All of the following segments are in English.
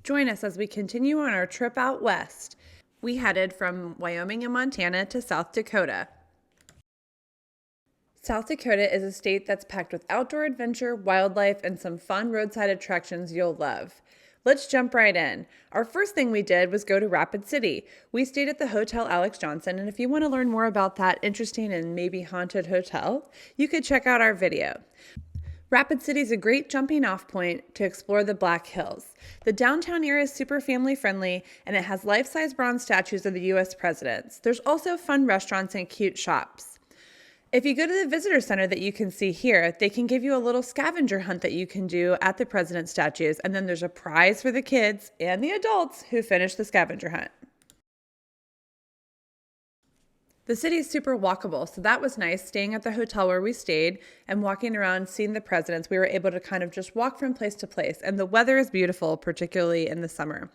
Join us as we continue on our trip out west. We headed from Wyoming and Montana to South Dakota. South Dakota is a state that's packed with outdoor adventure, wildlife, and some fun roadside attractions you'll love. Let's jump right in. Our first thing we did was go to Rapid City. We stayed at the Hotel Alex Johnson, and if you want to learn more about that interesting and maybe haunted hotel, you could check out our video. Rapid City is a great jumping off point to explore the Black Hills. The downtown area is super family friendly, and it has life-size bronze statues of the U.S. presidents. There's also fun restaurants and cute shops. If you go to the visitor center that you can see here, they can give you a little scavenger hunt that you can do at the president statues, and then there's a prize for the kids and the adults who finish the scavenger hunt. The city is super walkable, so that was nice, staying at the hotel where we stayed and walking around seeing the presidents. We were able to kind of just walk from place to place, and the weather is beautiful, particularly in the summer.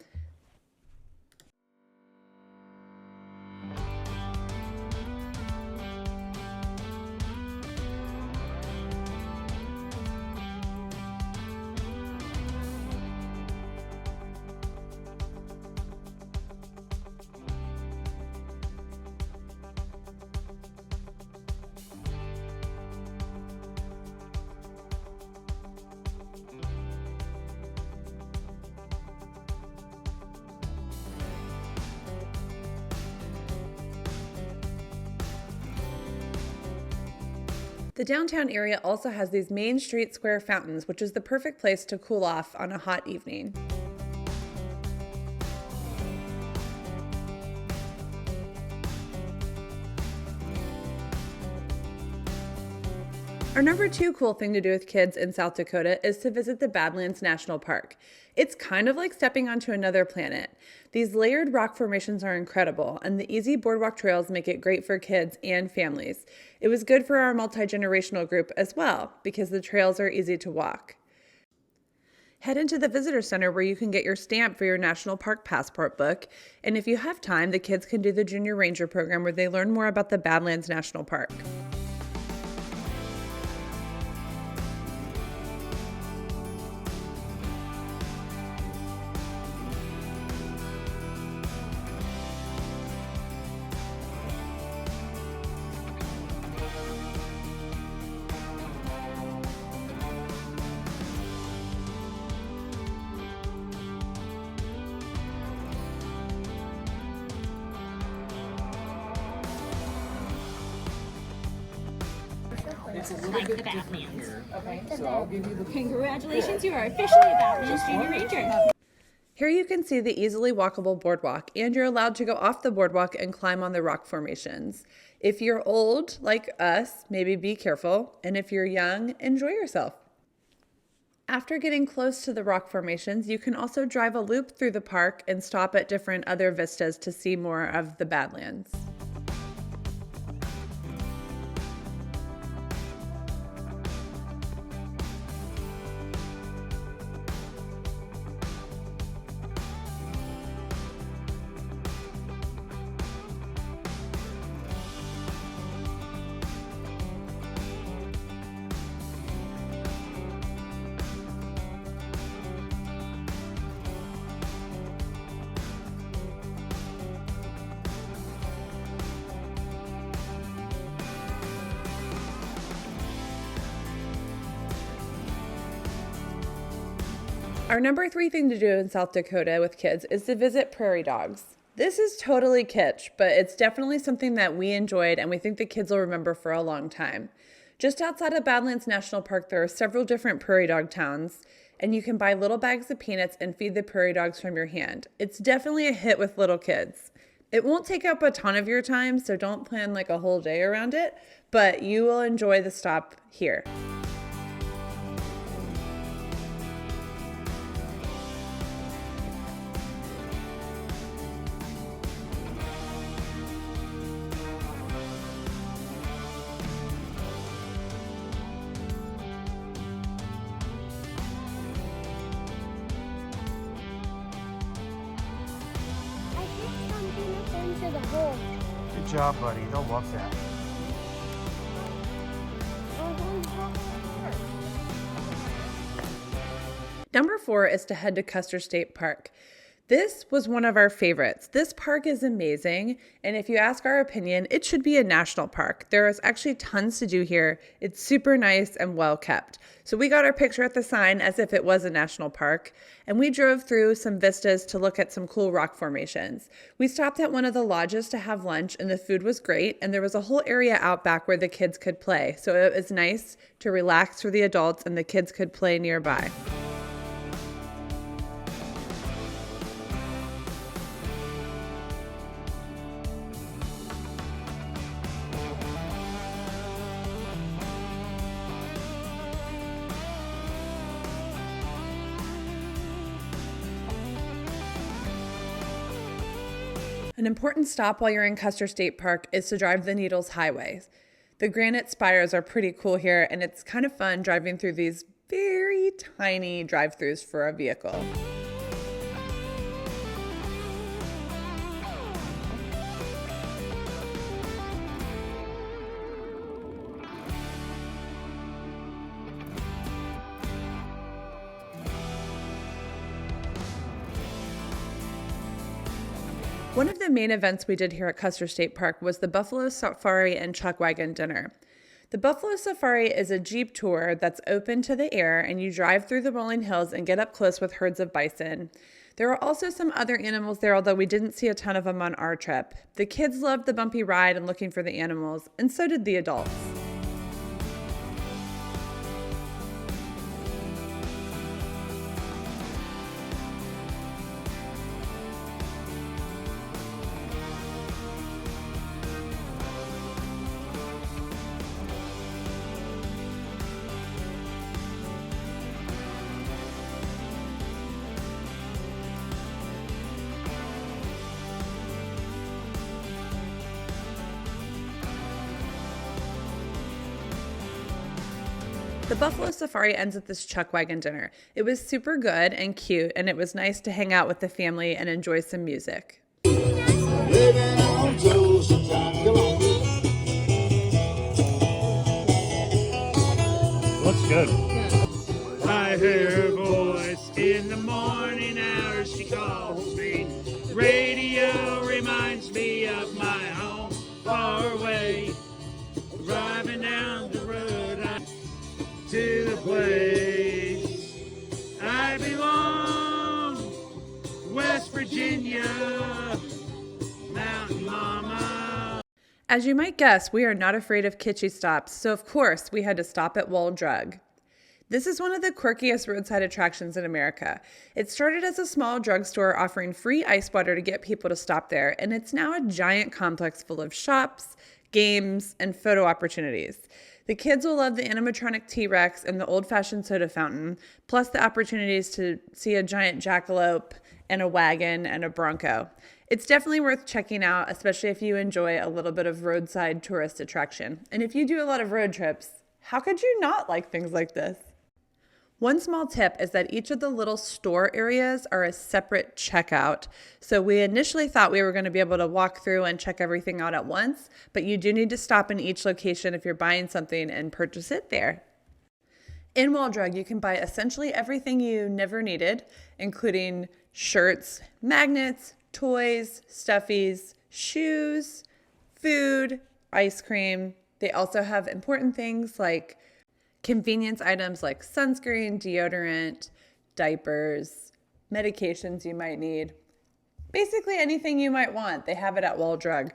The downtown area also has these Main Street Square fountains, which is the perfect place to cool off on a hot evening. Our number 2 cool thing to do with kids in South Dakota is to visit the Badlands National Park. It's kind of like stepping onto another planet. These layered rock formations are incredible, and the easy boardwalk trails make it great for kids and families. It was good for our multi-generational group as well, because the trails are easy to walk. Head into the visitor center where you can get your stamp for your National Park Passport book, and if you have time, the kids can do the Junior Ranger program where they learn more about the Badlands National Park. It's a little bit different here. Okay. So I'll give you the... Congratulations, you are officially a Badlands Junior Ranger. Here you can see the easily walkable boardwalk, and you're allowed to go off the boardwalk and climb on the rock formations. If you're old, like us, maybe be careful, and if you're young, enjoy yourself. After getting close to the rock formations, you can also drive a loop through the park and stop at different other vistas to see more of the Badlands. Our number 3 thing to do in South Dakota with kids is to visit prairie dogs. This is totally kitsch, but it's definitely something that we enjoyed and we think the kids will remember for a long time. Just outside of Badlands National Park, there are several different prairie dog towns, and you can buy little bags of peanuts and feed the prairie dogs from your hand. It's definitely a hit with little kids. It won't take up a ton of your time, so don't plan like a whole day around it, but you will enjoy the stop here. Good job, buddy. They'll love that. Number 4 is to head to Custer State Park. This was one of our favorites. This park is amazing, and if you ask our opinion, it should be a national park. There is actually tons to do here. It's super nice and well kept. So we got our picture at the sign as if it was a national park, and we drove through some vistas to look at some cool rock formations. We stopped at one of the lodges to have lunch, and the food was great, and there was a whole area out back where the kids could play. So it was nice to relax for the adults, and the kids could play nearby. An important stop while you're in Custer State Park is to drive the Needles Highway. The granite spires are pretty cool here, and it's kind of fun driving through these very tiny drive-thrus for a vehicle. One of the main events we did here at Custer State Park was the Buffalo Safari and Chuck Wagon Dinner. The Buffalo Safari is a Jeep tour that's open to the air, and you drive through the rolling hills and get up close with herds of bison. There are also some other animals there, although we didn't see a ton of them on our trip. The kids loved the bumpy ride and looking for the animals, and so did the adults. The Buffalo Safari ends at this Chuck Wagon Dinner. It was super good and cute, and it was nice to hang out with the family and enjoy some music. Looks good. I hear her voice in the morning hours, she calls me. Radio reminds me of my home far away. Driving down the road to the place I belong, West Virginia, Mountain Mama. As you might guess, we are not afraid of kitschy stops, so of course we had to stop at Wall Drug. This is one of the quirkiest roadside attractions in America. It started as a small drugstore offering free ice water to get people to stop there, and it's now a giant complex full of shops, games, and photo opportunities. The kids will love the animatronic T-Rex and the old-fashioned soda fountain, plus the opportunities to see a giant jackalope and a wagon and a bronco. It's definitely worth checking out, especially if you enjoy a little bit of roadside tourist attraction. And if you do a lot of road trips, how could you not like things like this? One small tip is that each of the little store areas are a separate checkout. So we initially thought we were going to be able to walk through and check everything out at once, but you do need to stop in each location if you're buying something and purchase it there. In Wall Drug, you can buy essentially everything you never needed, including shirts, magnets, toys, stuffies, shoes, food, ice cream. They also have important things like convenience items like sunscreen, deodorant, diapers, medications you might need. Basically anything you might want, they have it at Wall Drug.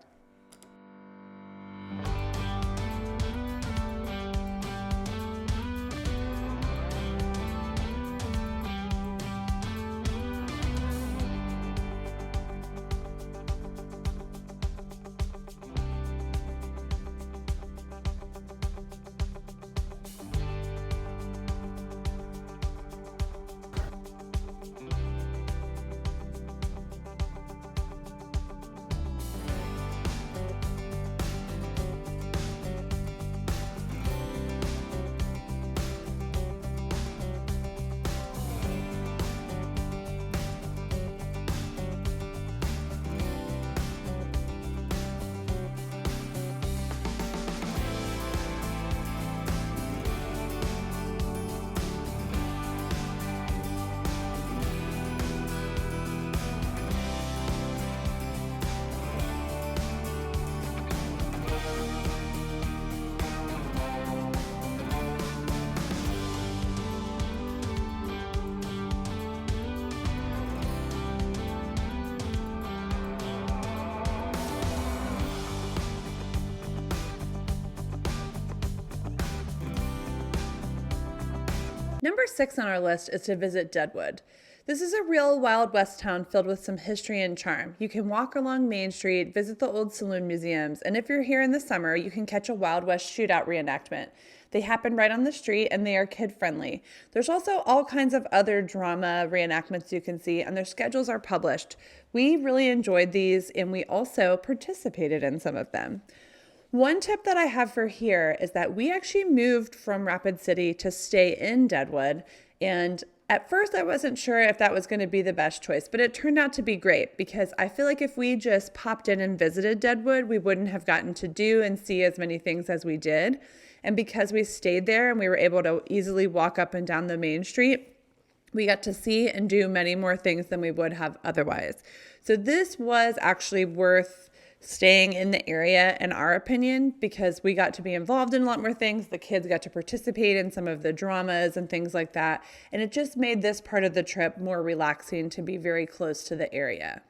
Number 6 on our list is to visit Deadwood. This is a real Wild West town filled with some history and charm. You can walk along Main Street, visit the old saloon museums, and if you're here in the summer, you can catch a Wild West shootout reenactment. They happen right on the street and they are kid-friendly. There's also all kinds of other drama reenactments you can see, and their schedules are published. We really enjoyed these, and we also participated in some of them. One tip that I have for here is that we actually moved from Rapid City to stay in Deadwood, and at first I wasn't sure if that was going to be the best choice, but it turned out to be great because I feel like if we just popped in and visited Deadwood, we wouldn't have gotten to do and see as many things as we did. And because we stayed there and we were able to easily walk up and down the main street, we got to see and do many more things than we would have otherwise. So this was actually worth staying in the area, in our opinion, because we got to be involved in a lot more things. The kids got to participate in some of the dramas and things like that. And it just made this part of the trip more relaxing to be very close to the area.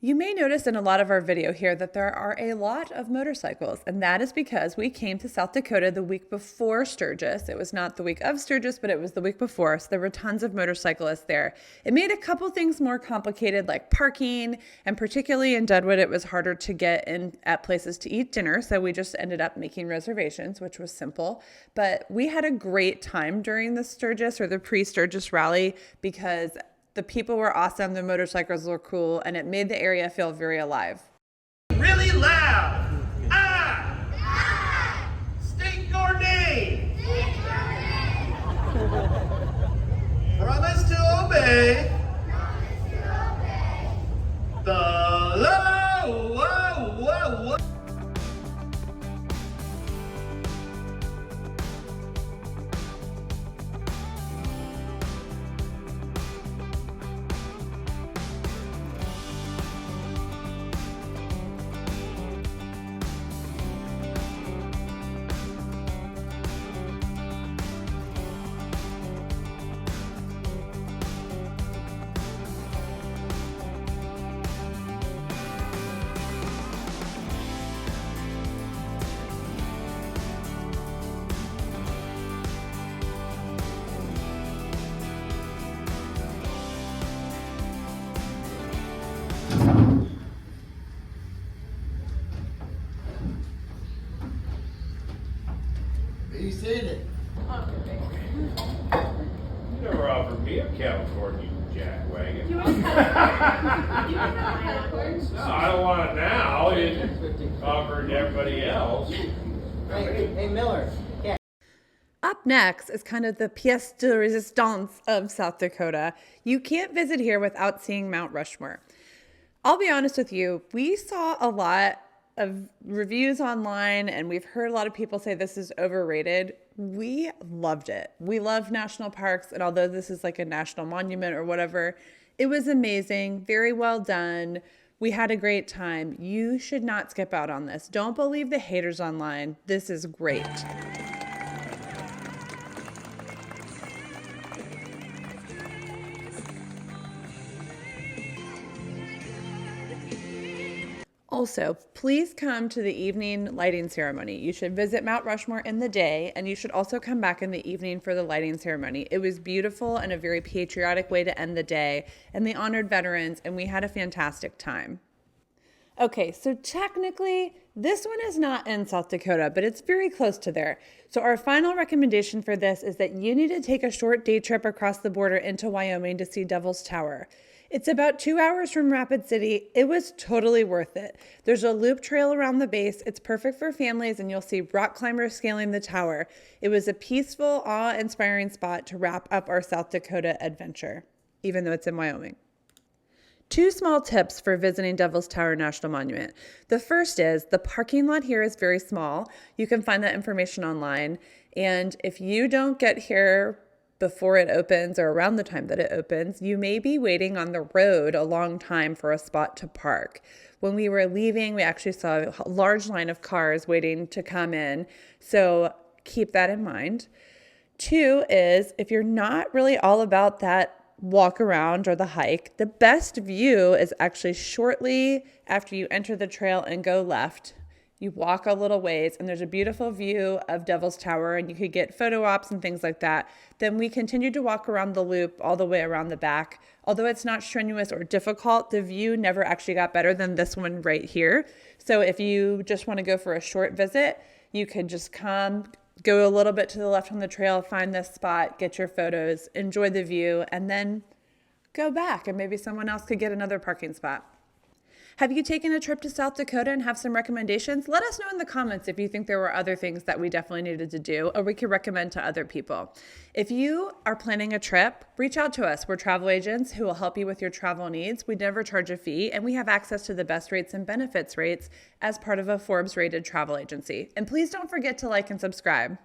You may notice in a lot of our video here that there are a lot of motorcycles, and that is because we came to South Dakota the week before Sturgis. It was not the week of Sturgis, but it was the week before, so there were tons of motorcyclists there. It made a couple things more complicated, like parking, and particularly in Deadwood, it was harder to get in at places to eat dinner, so we just ended up making reservations, which was simple. But we had a great time during the Sturgis or the pre-Sturgis rally because the people were awesome, the motorcycles were cool, and it made the area feel very alive. Really loud. I state your name. Promise to obey. The law. Whoa, whoa, whoa. He said it. You never offered me a California jack wagon. You want to cut No, I don't want it now. It offered everybody else. Hey, Miller. Yeah. Up next is kind of the pièce de résistance of South Dakota. You can't visit here without seeing Mount Rushmore. I'll be honest with you, we saw a lot of reviews online and we've heard a lot of people say this is overrated. We loved it. We love national parks, and although this is like a national monument or whatever, it was amazing, very well done. We had a great time. You should not skip out on this. Don't believe the haters online. This is great. Also, please come to the evening lighting ceremony. You should visit Mount Rushmore in the day, and you should also come back in the evening for the lighting ceremony. It was beautiful and a very patriotic way to end the day, and they honored veterans, and we had a fantastic time. Okay, so technically, this one is not in South Dakota, but it's very close to there. So our final recommendation for this is that you need to take a short day trip across the border into Wyoming to see Devil's Tower. It's about 2 hours from Rapid City. It was totally worth it. There's a loop trail around the base. It's perfect for families, and you'll see rock climbers scaling the tower. It was a peaceful, awe-inspiring spot to wrap up our South Dakota adventure, even though it's in Wyoming. 2 small tips for visiting Devil's Tower National Monument. The first is the parking lot here is very small. You can find that information online. And if you don't get here before it opens or around the time that it opens, you may be waiting on the road a long time for a spot to park. When we were leaving, we actually saw a large line of cars waiting to come in. So keep that in mind. 2 is if you're not really all about that walk around or the hike, the best view is actually shortly after you enter the trail and go left. You walk a little ways and there's a beautiful view of Devil's Tower and you could get photo ops and things like that. Then we continued to walk around the loop all the way around the back. Although it's not strenuous or difficult, the view never actually got better than this one right here. So if you just want to go for a short visit, you can just come, go a little bit to the left on the trail, find this spot, get your photos, enjoy the view, and then go back and maybe someone else could get another parking spot. Have you taken a trip to South Dakota and have some recommendations? Let us know in the comments if you think there were other things that we definitely needed to do or we could recommend to other people. If you are planning a trip, reach out to us. We're travel agents who will help you with your travel needs. We never charge a fee, and we have access to the best rates and benefits rates as part of a Forbes rated travel agency. And please don't forget to like and subscribe.